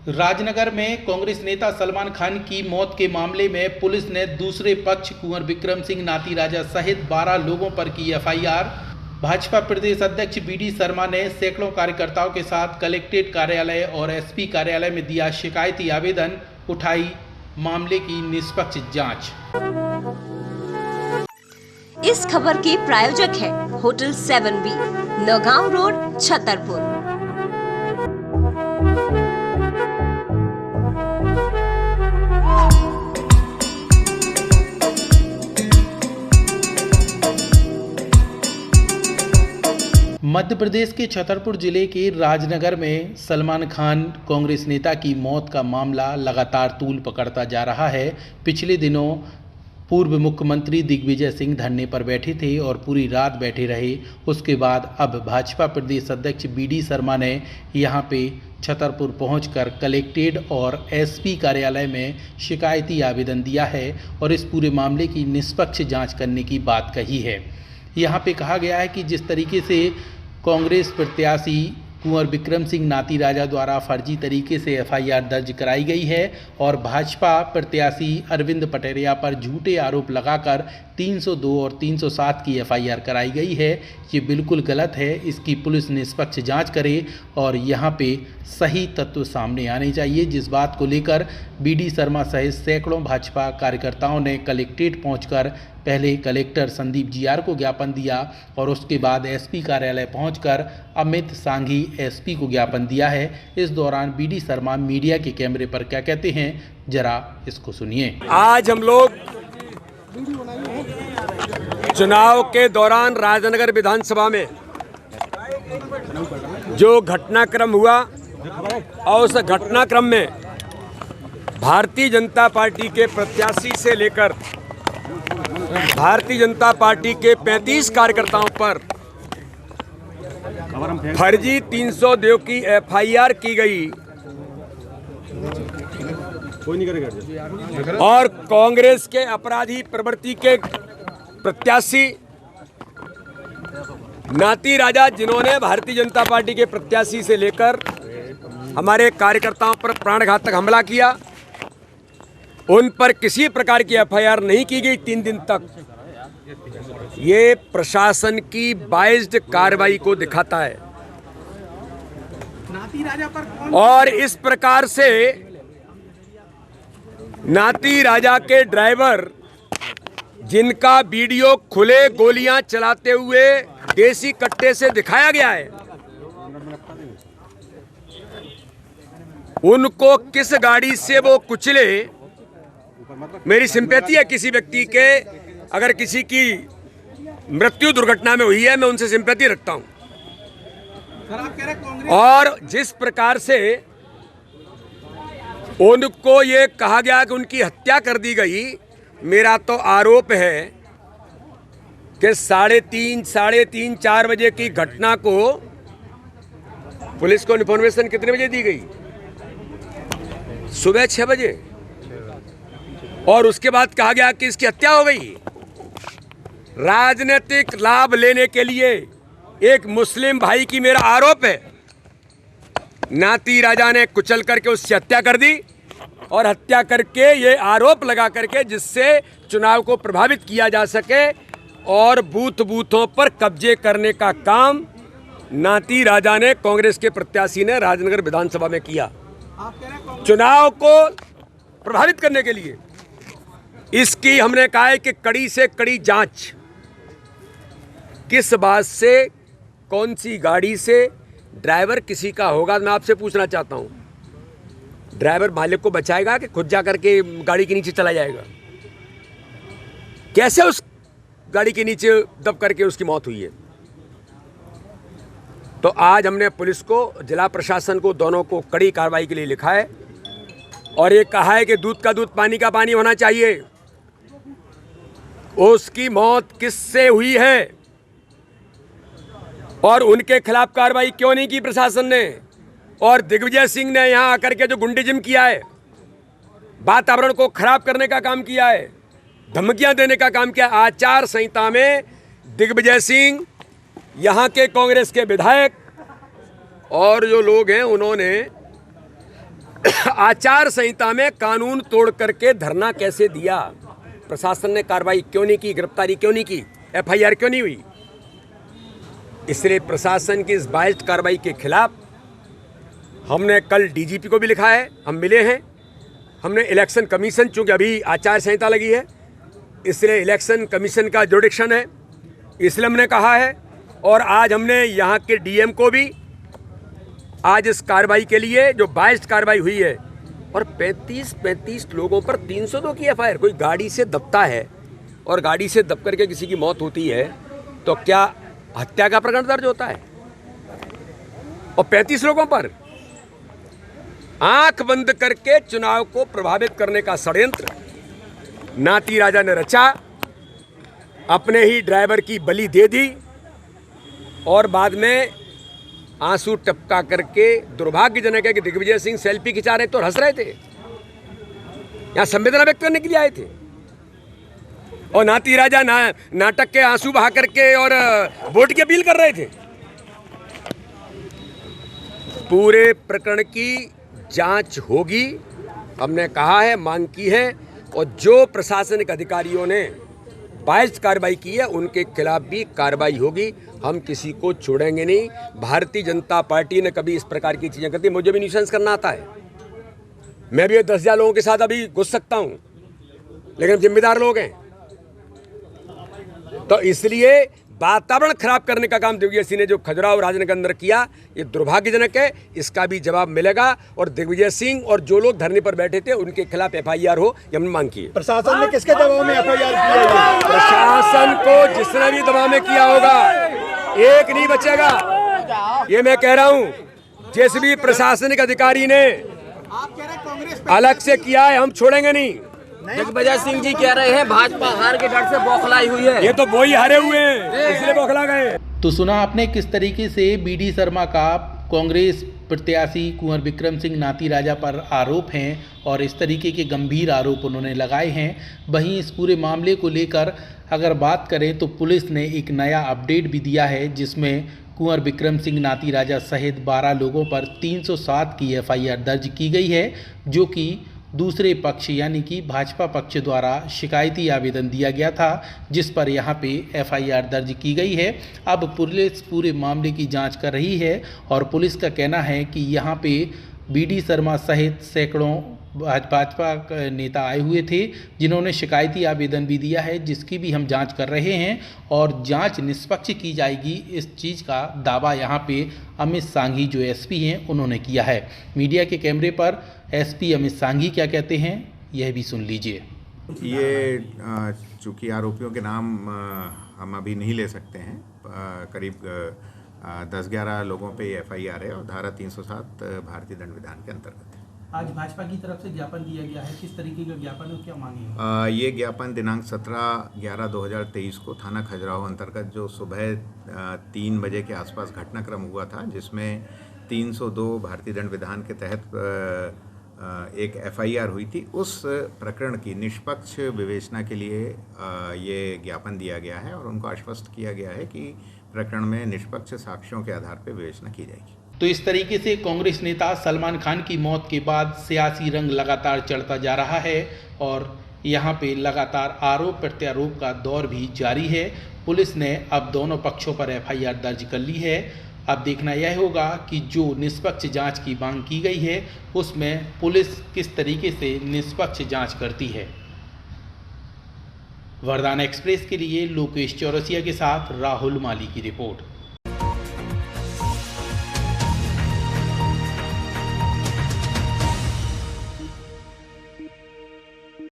राजनगर में कांग्रेस नेता सलमान खान की मौत के मामले में पुलिस ने दूसरे पक्ष कुंवर विक्रम सिंह नाती राजा सहित 12 लोगों पर की एफआईआर। भाजपा प्रदेश अध्यक्ष बीडी शर्मा ने सैकड़ों कार्यकर्ताओं के साथ कलेक्ट्रेट कार्यालय और एसपी कार्यालय में दिया शिकायती आवेदन, उठाई मामले की निष्पक्ष जांच। इस खबर के प्रायोजक है hotel 7B, Naugaon road, Chhatarpur. Madhya Pradesh के छतरपुर जिले के राजनगर में सलमान खान कांग्रेस नेता की मौत का मामला लगातार तूल पकड़ता जा रहा है। पिछले दिनों पूर्व मुख्यमंत्री दिग्विजय सिंह धरने पर बैठे थे और पूरी रात बैठे रहे। उसके बाद अब भाजपा प्रदेश अध्यक्ष बीडी शर्मा ने यहां पे छतरपुर पहुंचकर कलेक्ट्रेट और एसपी कार्यालय में शिकायती आवेदन दिया है और इस पूरे मामले की निष्पक्ष जांच करने की बात कही है। यहाँ पे कहा गया है कि जिस तरीके से कांग्रेस प्रत्याशी कुंवर विक्रम सिंह नाती राजा द्वारा फर्जी तरीके से एफआईआर दर्ज कराई गई है और भाजपा प्रत्याशी अरविंद पटेरिया पर झूठे आरोप लगाकर 302 और 307 की एफआईआर कराई गई है, ये बिल्कुल गलत है। इसकी पुलिस निष्पक्ष जांच करे और यहाँ पे सही तत्व सामने आने चाहिए, जिस बात को लेकर बीडी शर्मा सहित सैकड़ों भाजपा कार्यकर्ताओं ने कलेक्ट्रेट पहुंचकर पहले कलेक्टर संदीप जीआर को ज्ञापन दिया और उसके बाद एसपी कार्यालय पहुंचकर अमित सांघी एसपी को ज्ञापन दिया है। इस दौरान बीडी शर्मा मीडिया के कैमरे पर क्या कहते हैं, जरा इसको सुनिए। आज हम लोग चुनाव के दौरान राजनगर विधानसभा में जो घटनाक्रम हुआ और उस घटनाक्रम में भारतीय जनता पार्टी के प्रत्याशी से लेकर भारतीय जनता पार्टी के 35 कार्यकर्ताओं पर फर्जी 302 की एफआईआर की गई और कांग्रेस के अपराधी प्रवृत्ति के प्रत्याशी नाती राजा, जिन्होंने भारतीय जनता पार्टी के प्रत्याशी से लेकर हमारे कार्यकर्ताओं पर प्राणघातक हमला किया, उन पर किसी प्रकार की एफआईआर नहीं की गई 3 दिन तक। ये प्रशासन की बाइज्ड कार्रवाई को दिखाता है और इस प्रकार से नाती राजा के ड्राइवर, जिनका वीडियो खुले गोलियां चलाते हुए देसी कट्टे से दिखाया गया है, उनको किस गाड़ी से वो कुचले। मेरी सिंपैथी है किसी व्यक्ति के, अगर किसी की मृत्यु दुर्घटना में हुई है, मैं उनसे सिंपैथी रखता हूं। और जिस प्रकार से उनको ये कहा गया कि उनकी हत्या कर दी गई, मेरा तो आरोप है कि 3:30 4 बजे की घटना को पुलिस को इन्फॉर्मेशन कितने बजे दी गई? सुबह 6 बजे। और उसके बाद कहा गया कि इसकी हत्या हो गई। राजनीतिक लाभ लेने के लिए एक मुस्लिम भाई की, मेरा आरोप है, नाती राजा ने कुचल करके उसकी हत्या कर दी और हत्या करके ये आरोप लगा करके जिससे चुनाव को प्रभावित किया जा सके और बूथों पर कब्जे करने का काम नाती राजा ने, कांग्रेस के प्रत्याशी ने राजनगर विधानसभा में किया, चुनाव को प्रभावित करने के लिए। इसकी हमने कहा है कि कड़ी से कड़ी जांच, किस बात से, कौन सी गाड़ी से, ड्राइवर किसी का होगा। मैं आपसे पूछना चाहता हूं, ड्राइवर मालिक को बचाएगा कि खुद जाकर के गाड़ी के नीचे चला जाएगा? कैसे उस गाड़ी के नीचे दब करके उसकी मौत हुई है? तो आज हमने पुलिस को, जिला प्रशासन को, दोनों को कड़ी कार्रवाई के लिए लिखा है और ये कहा है कि दूध का दूध, पानी का पानी होना चाहिए। उसकी मौत किससे हुई है और उनके खिलाफ कार्रवाई क्यों नहीं की प्रशासन ने? और दिग्विजय सिंह ने यहां आकर के जो गुंडीजिम किया है, वातावरण को खराब करने का काम किया है, धमकियां देने का काम किया। आचार संहिता में दिग्विजय सिंह, यहां के कांग्रेस के विधायक और जो लोग हैं, उन्होंने आचार संहिता में कानून तोड़ करके धरना कैसे दिया, प्रशासन ने कार्रवाई क्यों नहीं की, गिरफ्तारी क्यों नहीं की, एफआईआर क्यों नहीं हुई। इसलिए प्रशासन की इस बाइज्ड कार्रवाई के खिलाफ हमने कल डीजीपी को भी लिखा है, हम मिले हैं। हमने इलेक्शन कमीशन, चूंकि अभी आचार संहिता लगी है इसलिए इलेक्शन कमीशन का जुडिक्शन है, इसलिए हमने कहा है। और आज हमने यहाँ के डीएम को भी आज इस कार्रवाई के लिए, जो बाइज्ड कार्रवाई हुई है, और 35 लोगों पर 302 की एफआईआर। कोई गाड़ी से दबता है और गाड़ी से दब करके किसी की मौत होती है तो क्या हत्या का प्रकरण दर्ज होता है? और 35 लोगों पर आंख बंद करके चुनाव को प्रभावित करने का षड्यंत्र नाती राजा ने रचा, अपने ही ड्राइवर की बलि दे दी और बाद में आंसू टपका करके, दुर्भाग्यजनक है कि दिग्विजय सिंह सेल्फी खिंचा रहे थे और हंस रहे थे, यहां संवेदना व्यक्त करने के लिए आए थे, और नाती राजा नाटक के आंसू बहा करके और वोट की अपील कर रहे थे। पूरे प्रकरण की जांच होगी, हमने कहा है, मांग की है, और जो प्रशासनिक अधिकारियों ने बाइज्ड कार्रवाई की है उनके खिलाफ भी कार्रवाई होगी। हम किसी को छोड़ेंगे नहीं। भारतीय जनता पार्टी ने कभी इस प्रकार की चीजें करती, मुझे भी न्यूसेंस करना आता है, मैं भी 10,000 लोगों के साथ अभी घुस सकता हूं, लेकिन जिम्मेदार लोग हैं, तो इसलिए वातावरण खराब करने का काम दिग्विजय सिंह ने जो खजुराहो राजनगर के अंदर किया, ये दुर्भाग्यजनक है। इसका भी जवाब मिलेगा, और दिग्विजय सिंह और जो लोग धरने पर बैठे थे उनके खिलाफ एफआईआर हो, ये हमने मांग की है। प्रशासन ने किसके दबाव में एफआईआर की है? प्रशासन को जिसने भी दबाव में किया होगा, एक नहीं बचेगा, ये मैं कह रहा हूं। जिस भी प्रशासनिक अधिकारी ने अलग से किया है, हम छोड़ेंगे नहीं। दिग्विजय सिंह जी कह रहे हैं भाजपा हार के डर से बौखलाई हुई है। ये तो वही हारे हुए हैं, इसलिए बौखला गए। तो सुना आपने किस तरीके से बीडी शर्मा का कांग्रेस प्रत्याशी कुंवर विक्रम सिंह नाती राजा पर आरोप हैं, और इस तरीके के गंभीर आरोप उन्होंने लगाए हैं। वहीं इस पूरे मामले को लेकर अगर बात करें तो पुलिस ने एक नया अपडेट भी दिया है, जिसमें कुंवर विक्रम सिंह नाती राजा सहित 12 लोगों पर 307 की एफआईआर दर्ज की गई है, जो कि दूसरे पक्ष यानी कि भाजपा पक्ष द्वारा शिकायती आवेदन दिया गया था, जिस पर यहाँ पे एफआईआर दर्ज की गई है। अब पुलिस पूरे मामले की जांच कर रही है, और पुलिस का कहना है कि यहाँ पे बीडी शर्मा सहित सैकड़ों भाजपा नेता आए हुए थे, जिन्होंने शिकायती आवेदन भी दिया है, जिसकी भी हम जांच कर रहे हैं, और जांच निष्पक्ष की जाएगी। इस चीज़ का दावा यहाँ पे अमित सांघी जो एसपी हैं उन्होंने किया है। मीडिया के कैमरे पर एसपी अमित सांघी क्या कहते हैं, यह भी सुन लीजिए। ये चूँकि आरोपियों के नाम हम अभी नहीं ले सकते हैं, करीब 10-11 लोगों पे एफआईआर है, और धारा 307 भारतीय दंड विधान के अंतर्गत है। आज भाजपा की तरफ से ज्ञापन दिया गया है, किस तरीके का ज्ञापन है, क्या मांगे? ये ज्ञापन दिनांक 17/11/2023 को थाना खजुराहो अंतर्गत जो सुबह 3 बजे के आसपास घटनाक्रम हुआ था, जिसमें 302 भारतीय दंड विधान के तहत एक एफआईआर हुई थी, उस प्रकरण की निष्पक्ष विवेचना के लिए ये ज्ञापन दिया गया है, और उनको आश्वस्त किया गया है कि प्रकरण में निष्पक्ष साक्ष्यों के आधार पर विवेचना की जाएगी। तो इस तरीके से कांग्रेस नेता सलमान खान की मौत के बाद सियासी रंग लगातार चढ़ता जा रहा है, और यहाँ पे लगातार आरोप प्रत्यारोप का दौर भी जारी है। पुलिस ने अब दोनों पक्षों पर एफआईआर दर्ज कर ली है। अब देखना यह होगा कि जो निष्पक्ष जांच की मांग की गई है, उसमें पुलिस किस तरीके से निष्पक्ष जांच करती है। वरदान एक्सप्रेस के लिए लोकेश चौरसिया के साथ राहुल माली की रिपोर्ट।